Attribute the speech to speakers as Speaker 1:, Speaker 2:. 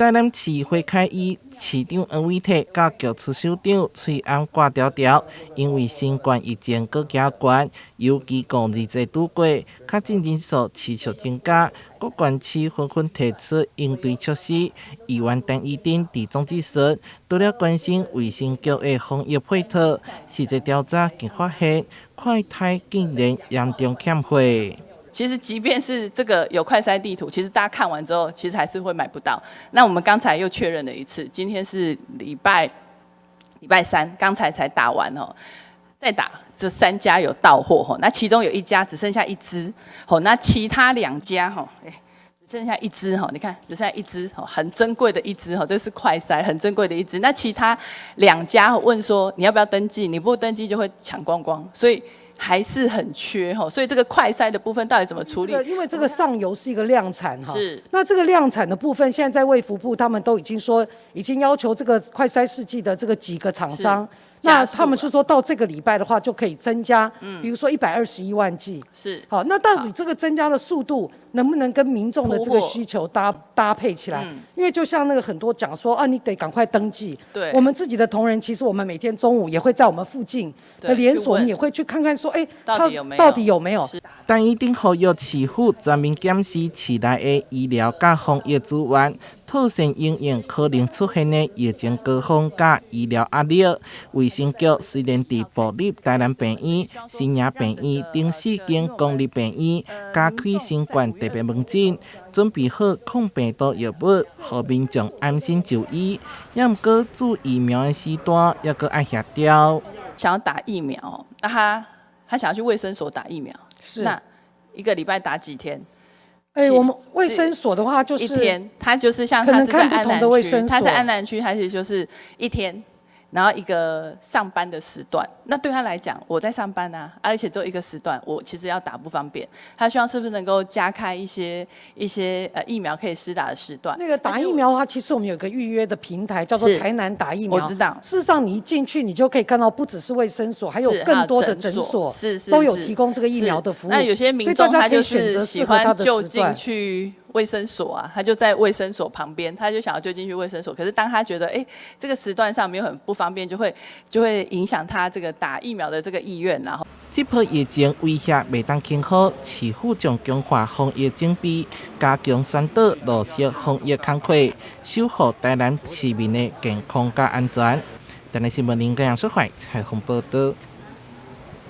Speaker 1: 台南市花开医市长黄伟泰甲局处首长翠安挂条条，因为新冠疫情搁加悬，尤其讲日节拄过，确诊人数持续增加，各县市纷纷提出应对措施。议员陈义珍伫总咨询，除了关心卫生局的防疫配套，实际调查更发现，快筛竟然严重欠缺。
Speaker 2: 其实，即便是这个有快筛地图，其实大家看完之后，其实还是会买不到。那我们刚才又确认了一次，今天是礼拜三，刚才打完哦，再打这3家有到货吼，那其中有1家只剩下1支，吼，那其他2家吼，只剩下1支吼，你看只剩下1支吼，很珍贵的1支吼，这是快筛，很珍贵的1支。那其他2家问说你要不要登记？你不登记就会抢光光，所以还是很缺哈，所以这个快筛的部分到底怎么处理？
Speaker 3: 因为这个上游是一个量产哈，
Speaker 2: 是。那
Speaker 3: 这个量产的部分，现在在卫福部他们都已经说，已经要求这个快筛试剂的这个几个厂商，那他们是说到这个礼拜的话就可以增加，比如说121万剂。
Speaker 2: 是。
Speaker 3: 好，那到底这个增加的速度能不能跟民众的这个需求搭配起来？因为就像那个很多讲说啊，你得赶快登记。
Speaker 2: 对。
Speaker 3: 我们自己的同仁，其实我们每天中午也会在我们附近的连锁，也会去看看说，
Speaker 2: 到底有没有？
Speaker 1: 但一定呼吁市府全面检视市内的医疗甲防疫资源，妥善应用可能出现的疫情高峰甲医疗压力。卫生局虽然伫部立台南病院、新营病院等4间公立病院加开新冠特别门诊，准备好抗病毒药物，让民众安心就医。也毋过注疫苗的时段，也阁爱协调。
Speaker 2: 想要打疫苗，那他想要去卫生所打疫苗，
Speaker 3: 是
Speaker 2: 那1个礼拜打几天？
Speaker 3: 我们卫生所的话就是
Speaker 2: 1天，他就是像他是在安南区，他在安南区，他其实就是1天。然后一个上班的时段，那对他来讲，我在上班啊，而且只有1个时段，我其实要打不方便。他希望是不是能够加开一些疫苗可以施打的时段？
Speaker 3: 那个打疫苗的话，其实我们有个预约的平台，叫做台南打疫苗。
Speaker 2: 我知道。
Speaker 3: 事实上，你一进去，你就可以看到，不只是卫生所，还有更多的诊所，都有提供这个疫苗的服务。
Speaker 2: 那有些民众他就是喜欢就近去卫生所啊，他就在卫生所旁边，他就想要就进去卫生所。可是当他觉得这个时段上没有很不方便，就会影响他这个打疫苗的这个意愿，然后。
Speaker 1: 这波疫情威胁未当轻好，市府将强化防疫整备，加强宣导落实防疫工作，守护台南市民的健康甲安全。台南新闻林家阳说话采访报道。